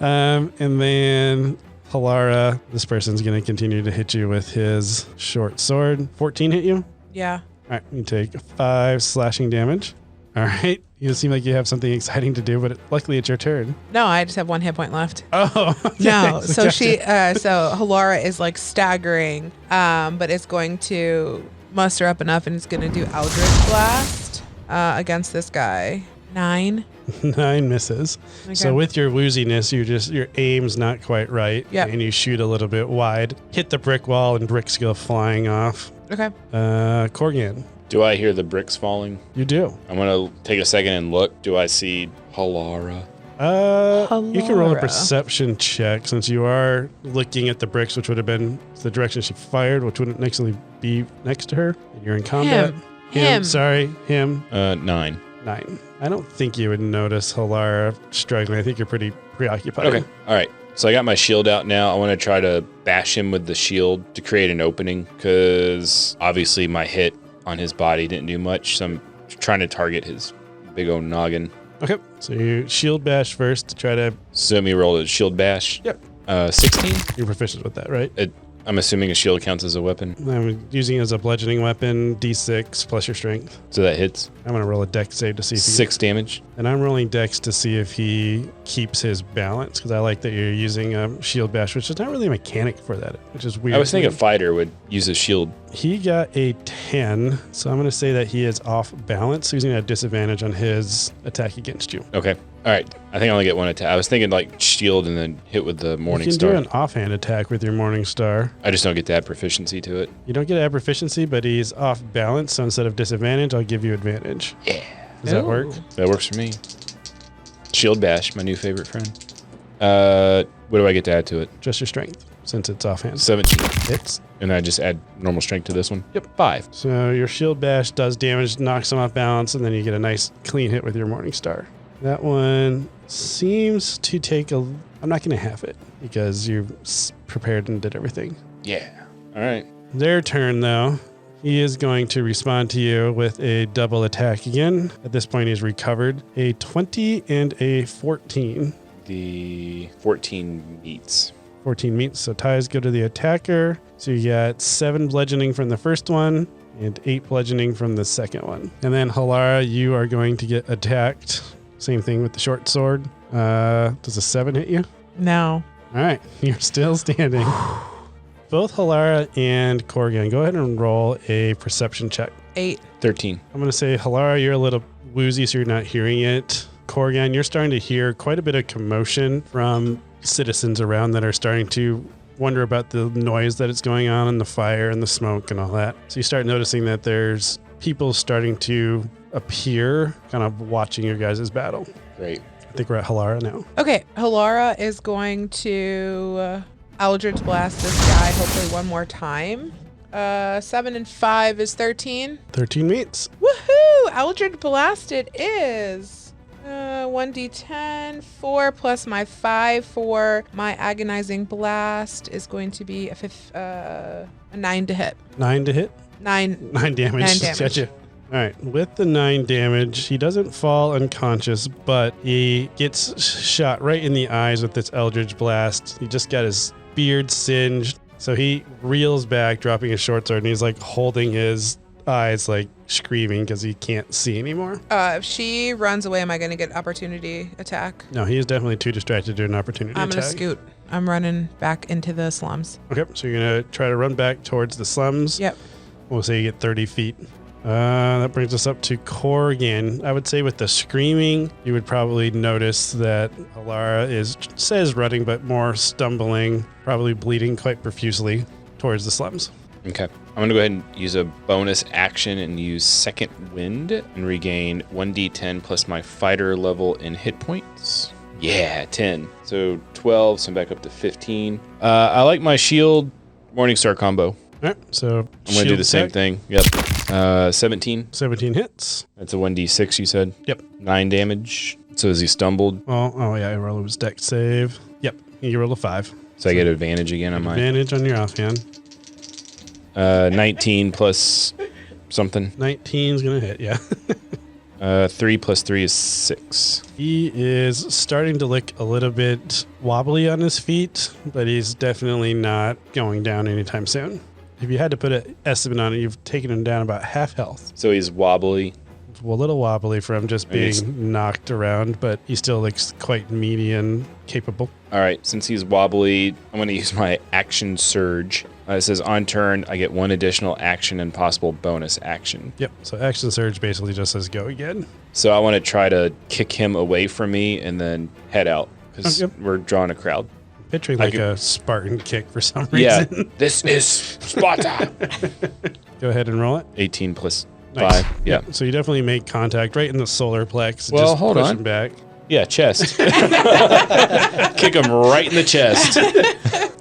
on. And then Halara, this person's going to continue to hit you with his short sword. 14 hit you? Yeah. All right, you take 5 slashing damage. All right, you seem like you have something exciting to do, but luckily it's your turn. No, I just have 1 hit point left. Oh, okay. No, so Gotcha. so Halara is like staggering, but it's going to muster up enough, and it's going to do Eldritch Blast against this guy. 9. 9 misses. Okay. So with your wooziness, your aim's not quite right, Yep. and you shoot a little bit wide, hit the brick wall, and bricks go flying off. Okay. Corgan, Do I hear the bricks falling? you do. I'm going to take a second and look. Do I see Halara? You can roll a Halara. perception check since you are looking at the bricks, which would have been the direction she fired, which wouldn't necessarily be next to her. And you're in combat. Him. Sorry, him. 9. 9. I don't think you would notice Halara struggling. I think you're pretty preoccupied. Okay. All right. So I got my shield out now. I want to try to bash him with the shield to create an opening because obviously my hit on his body didn't do much, so I'm trying to target his big old noggin. Okay, so you shield bash first to try to... So let me roll a shield bash. Yep. 16? You're proficient with that, right? I'm assuming a shield counts as a weapon. I'm using it as a bludgeoning weapon, D6 plus your strength. So that hits. I'm going to roll a dex save to see if 6 damage. And I'm rolling dex to see if he keeps his balance, because I like that you're using a shield bash, which is not really a mechanic for that, which is weird. I was thinking a fighter would use a shield. He got a 10, so I'm going to say that he is off balance, so he's going to have disadvantage on his attack against you. Okay. All right. I think I only get one attack. I was thinking like shield and then hit with the Morning You can Star. do an offhand attack with your Morning Star. I just don't get to add proficiency to it. You don't get to add proficiency, but he's off balance, so instead of disadvantage, I'll give you advantage. Yeah. Does that work? That works for me. Shield bash, my new favorite friend. What do I get to add to it? Just your strength, since it's offhand. 17. Hits. And I just add normal strength to this one? Yep. 5. So your shield bash does damage, knocks him off balance, and then you get a nice clean hit with your Morning Star. That one seems to take I'm not going to half it because you prepared and did everything. Yeah. All right. Their turn, though. He is going to respond to you with a double attack again. At this point, he's recovered a 20 and a 14. The 14 meets. 14 meets, so ties go to the attacker. So you got 7 bludgeoning from the first one and 8 bludgeoning from the second one. And then Halara, you are going to get attacked. Same thing with the short sword. Does a 7 hit you? No. All right, you're still standing. Both Halara and Corgan, go ahead and roll a perception check. 8. 13. I'm going to say, Halara, you're a little woozy, so you're not hearing it. Corgan, you're starting to hear quite a bit of commotion from citizens around that are starting to wonder about the noise that is going on and the fire and the smoke and all that. So you start noticing that there's people starting to appear, kind of watching your guys' battle. Great. I think we're at Halara now. Okay, Halara is going to Eldritch Blast this guy hopefully one more time. 7 and 5 is 13. 13 meets. Woohoo! Eldritch Blast it is. 1d10, 4 plus my 5 for my agonizing blast is going to be a 9 to hit. 9 to hit? 9 damage. 9 damage. Gotcha. All right. With the 9 damage, he doesn't fall unconscious, but he gets shot right in the eyes with this Eldritch Blast. He just got his beard singed. So he reels back, dropping his short sword, and he's like holding his eyes, like screaming because he can't see anymore. If she runs away, am I going to get opportunity attack? No, he is definitely too distracted to do an opportunity I'm attack. going to scoot. I'm running back into the slums. Okay, so you're going to try to run back towards the slums. Yep. We'll say you get 30 feet. That brings us up to Corgan. I would say with the screaming, you would probably notice that Halara says running, but more stumbling, probably bleeding quite profusely towards the slums. Okay. I'm going to go ahead and use a bonus action and use Second Wind and regain 1d10 plus my fighter level in hit points. Yeah, 10. So 12, so I'm back up to 15. I like my shield Morningstar combo. All right, so I'm going to do the same thing. Yep. 17. 17 hits. That's a 1d6, you said? Yep. 9 damage. So is he stumbled? Oh yeah, I rolled his dex save. Yep, you rolled a 5. So I get advantage again on my Advantage on your offhand. 19 plus something. 19's going to hit, yeah. 3 plus 3 is 6. He is starting to look a little bit wobbly on his feet, but he's definitely not going down anytime soon. If you had to put an estimate on it, you've taken him down about half health. So he's wobbly. A little wobbly from just being knocked around, but he still looks quite meaty and capable. All right, since he's wobbly, I'm going to use my action surge. It says on turn, I get 1 additional action and possible bonus action. Yep, so action surge basically just says go again. So I want to try to kick him away from me and then head out because we're drawing a crowd. Picturing like a Spartan kick for some reason. Yeah, this is Sparta. Go ahead and roll it. 18 plus Nice. 5. Yeah. So you definitely make contact right in the solar plex. Well, just hold push on. him back. Yeah, chest. Kick him right in the chest.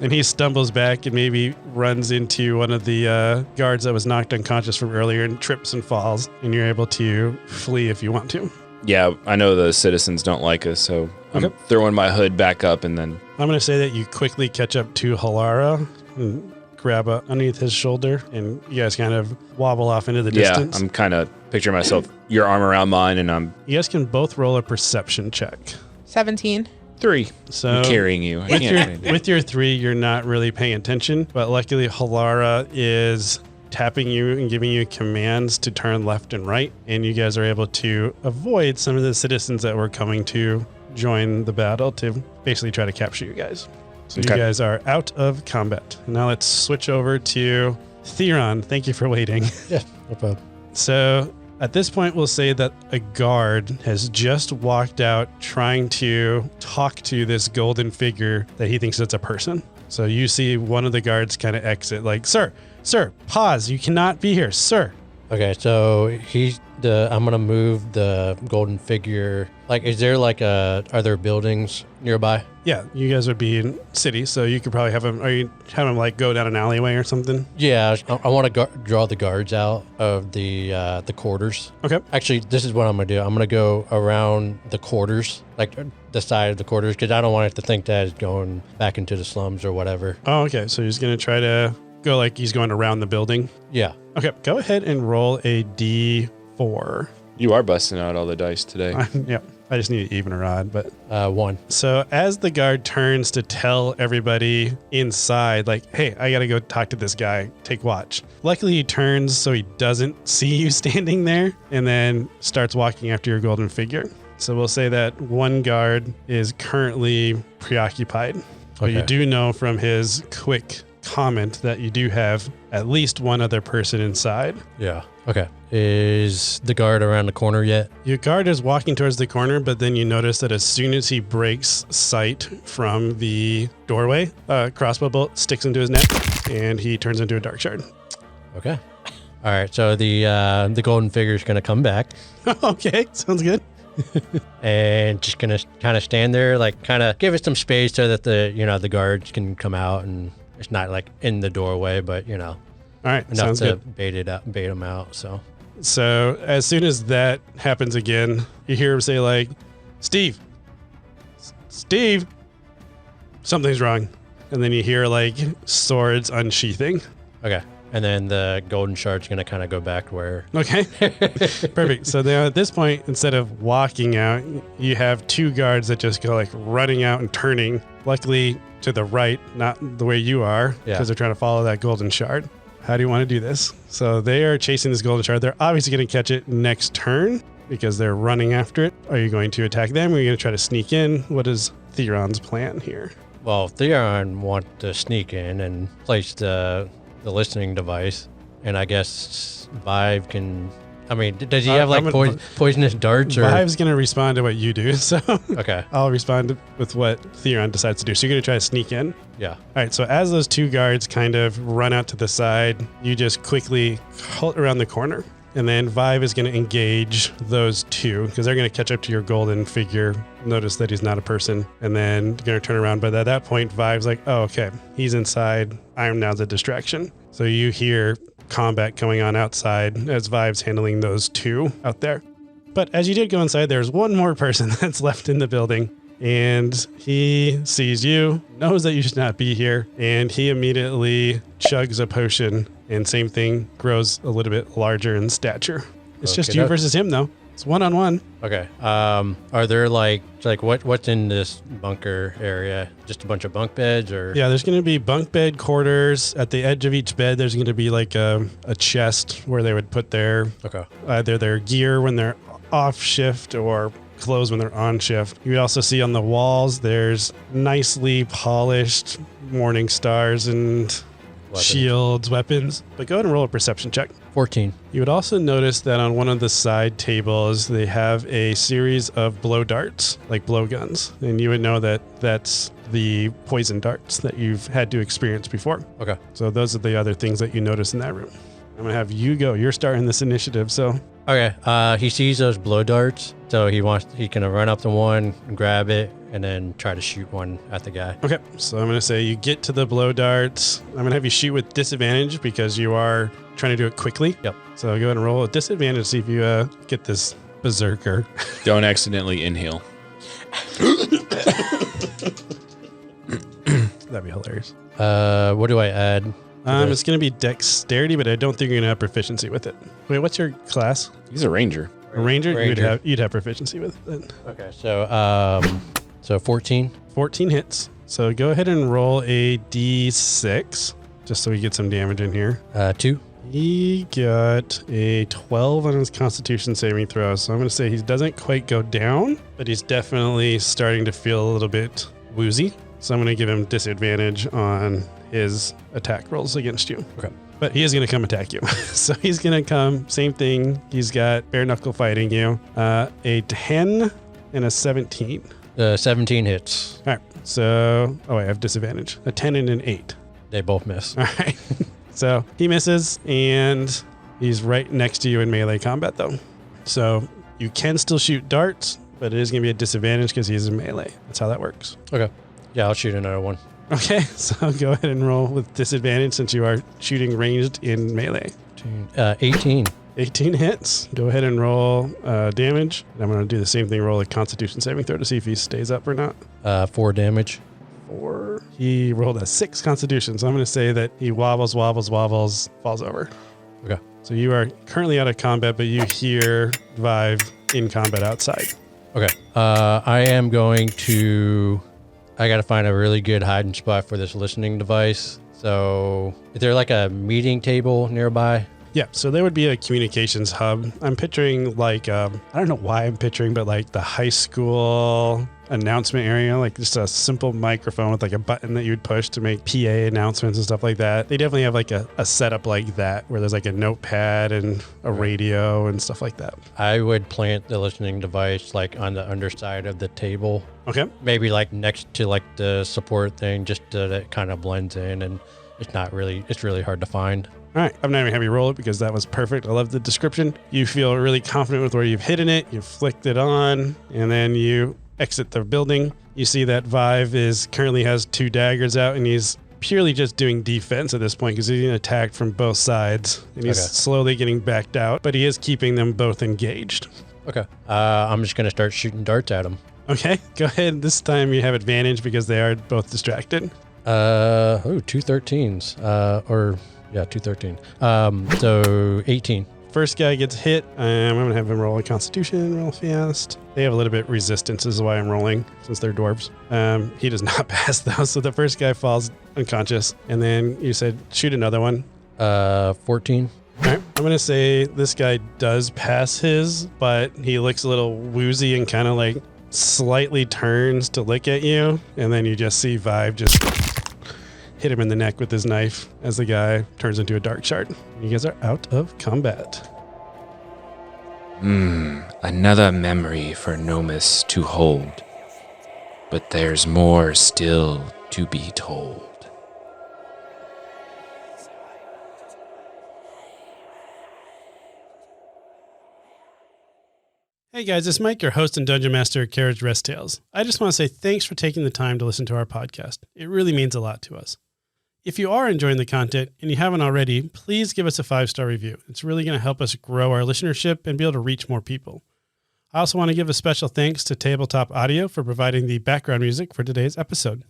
And he stumbles back and maybe runs into one of the guards that was knocked unconscious from earlier and trips and falls. And you're able to flee if you want to. Yeah, I know the citizens don't like us, so I'm throwing my hood back up and then... I'm going to say that you quickly catch up to Halara. And grab underneath his shoulder, and you guys kind of wobble off into the Yeah, distance. I'm kind of picturing myself, your arm around mine, and I'm You guys can both roll a perception check. 17. 3. So I'm carrying you. I can't. with your 3, you're not really paying attention, but luckily Halara is tapping you and giving you commands to turn left and right, and you guys are able to avoid some of the citizens that were coming to join the battle to basically try to capture you guys. So Okay. you guys are out of combat. Now let's switch over to Theron. Thank you for waiting. Yeah, no problem. So at this point, we'll say that a guard has just walked out trying to talk to this golden figure that he thinks it's a person. So you see one of the guards kind of exit, like, sir, pause. You cannot be here, sir. Okay, so I'm gonna move the golden figure. Like, is there are there buildings nearby? Yeah, you guys would be in city, so you could probably have him, or you have him like go down an alleyway or something. Yeah, I want to draw the guards out of the quarters. Okay. Actually, this is what I'm gonna do. I'm gonna go around the quarters, like the side of the quarters, because I don't want it to think that it's going back into the slums or whatever. Oh, okay. So he's going to try to go like he's going around the building. Yeah. Okay, go ahead and roll a D4. You are busting out all the dice today. Yep. I just need an even or odd, but 1. so as the guard turns to tell everybody inside, like, hey, I got to go talk to this guy, take watch. Luckily, he turns so he doesn't see you standing there and then starts walking after your golden figure. So we'll say that one guard is currently preoccupied. But you Okay. do know from his quick comment that you do have at least one other person inside. Yeah. Okay. Is the guard around the corner yet? Your guard is walking towards the corner, but then you notice that as soon as he breaks sight from the doorway, a crossbow bolt sticks into his neck and he turns into a dark shard. Okay. All right. So the golden figure is gonna come back Okay, sounds good. and just gonna kind of stand there, like kind of give it some space so that the guards can come out, and it's not like in the doorway, but All right, enough sounds to good. bait them out. So as soon as that happens again, you hear him say like, Steve, something's wrong. And then you hear like swords unsheathing. Okay. And then the golden shard's gonna kind of go back where. Okay, perfect. So now at this point, instead of walking out, you have two guards that just go like running out and turning, luckily to the right, not the way you are, because Yeah. they're trying to follow that golden shard. How do you want to do this? So they are chasing this golden shard. They're obviously going to catch it next turn because they're running after it. Are you going to attack them? Or are you going to try to sneak in? What is Theron's plan here? Well, Theron want to sneak in and place the listening device, and I guess Vive can. I mean, does he have like I'm gonna- poisonous darts or? Vive's going to respond to what you do. So Okay. I'll respond with what Theron decides to do. So you're going to try to sneak in? Yeah. All right, so as those two guards kind of run out to the side, you just quickly halt around the corner. And then Vive is going to engage those two because they're going to catch up to your golden figure, notice that he's not a person, and then going to turn around. But at that point, Vive's like, oh, okay, he's inside. I am now the distraction. So you hear combat going on outside as Vive's handling those two out there. But as you did go inside, there's one more person that's left in the building. And he sees you, knows that you should not be here, and he immediately chugs a potion, and same thing, grows a little bit larger in stature. It's just you Okay. versus him, though. It's one-on-one. Okay. Are there like what's in this bunker area? Just a bunch of bunk beds, or? Yeah, there's going to be bunk bed quarters. At the edge of each bed, there's going to be like a chest where they would put their Okay. either their gear when they're off shift or clothes when they're on shift. You would also see on the walls, there's nicely polished morning stars and Weapons. shields, weapons. But go ahead and roll a perception check. 14. You would also notice that on one of the side tables, they have a series of blow darts, like blow guns. And you would know that that's the poison darts that you've had to experience before. Okay. So those are the other things that you notice in that room. I'm going to have you go. You're starting this initiative, so... Okay. He sees those blow darts, so he can run up to one, grab it, and then try to shoot one at the guy. Okay, so I'm going to say you get to the blow darts. I'm going to have you shoot with disadvantage because you are trying to do it quickly. Yep. So go ahead and roll a disadvantage, see if you get this berserker. Don't accidentally inhale. That'd be hilarious. What do I add? It's going to be dexterity, but I don't think you're going to have proficiency with it. Wait, what's your class? He's a ranger. A ranger? Ranger. You'd have proficiency with it. Okay, so 14. 14 hits. So go ahead and roll a d6, just so we get some damage in here. 2. He got a 12 on his Constitution saving throw, so I'm going to say he doesn't quite go down, but he's definitely starting to feel a little bit woozy. So I'm going to give him disadvantage on his attack rolls against you. Okay. But he is going to come attack you. So he's going to come, same thing. He's got bare knuckle fighting you. A 10 and a 17. 17 hits. All right. So, I have disadvantage. A 10 and an 8. They both miss. All right. So he misses, and he's right next to you in melee combat, though. So you can still shoot darts, but it is going to be a disadvantage because he's in melee. That's how that works. Okay. Yeah, I'll shoot another one. Okay, so go ahead and roll with disadvantage since you are shooting ranged in melee. 18. 18 hits. Go ahead and roll damage. And I'm going to do the same thing, roll a Constitution saving throw to see if he stays up or not. 4 damage. 4. He rolled a 6 Constitution, so I'm going to say that he wobbles, falls over. Okay. So you are currently out of combat, but you hear Vive in combat outside. Okay. I am going to... I got to find a really good hiding spot for this listening device. So is there like a meeting table nearby? Yeah, so there would be a communications hub. I'm picturing like, I don't know why I'm picturing, but like the high school announcement area, like just a simple microphone with like a button that you'd push to make PA announcements and stuff like that. They definitely have like a setup like that where there's like a notepad and a radio and stuff like that. I would plant the listening device like on the underside of the table. Okay. Maybe like next to like the support thing, just so that it kind of blends in and it's really hard to find. All right, I'm not even having you roll it because that was perfect. I love the description. You feel really confident with where you've hidden it. You flicked it on, and then you exit the building. You see that Vive currently has 2 daggers out, and he's purely just doing defense at this point because he's being attacked from both sides, and he's slowly getting backed out, but he is keeping them both engaged. Okay. I'm just going to start shooting darts at him. Okay, go ahead. This time you have advantage because they are both distracted. 2 13s. 213. So 18. First guy gets hit. I'm going to have him roll a Constitution real fast. They have a little bit resistance is why I'm rolling since they're dwarves. He does not pass though. So the first guy falls unconscious. And then you said shoot another one. 14. All right. I'm going to say this guy does pass his, but he looks a little woozy and kind of like slightly turns to look at you. And then you just see Vive just hit him in the neck with his knife as the guy turns into a dark shard. You guys are out of combat. Another memory for Nomus to hold. But there's more still to be told. Hey guys, it's Mike, your host and Dungeon Master at Carriage Rest Tales. I just want to say thanks for taking the time to listen to our podcast. It really means a lot to us. If you are enjoying the content and you haven't already, please give us a 5-star review. It's really going to help us grow our listenership and be able to reach more people. I also want to give a special thanks to Tabletop Audio for providing the background music for today's episode.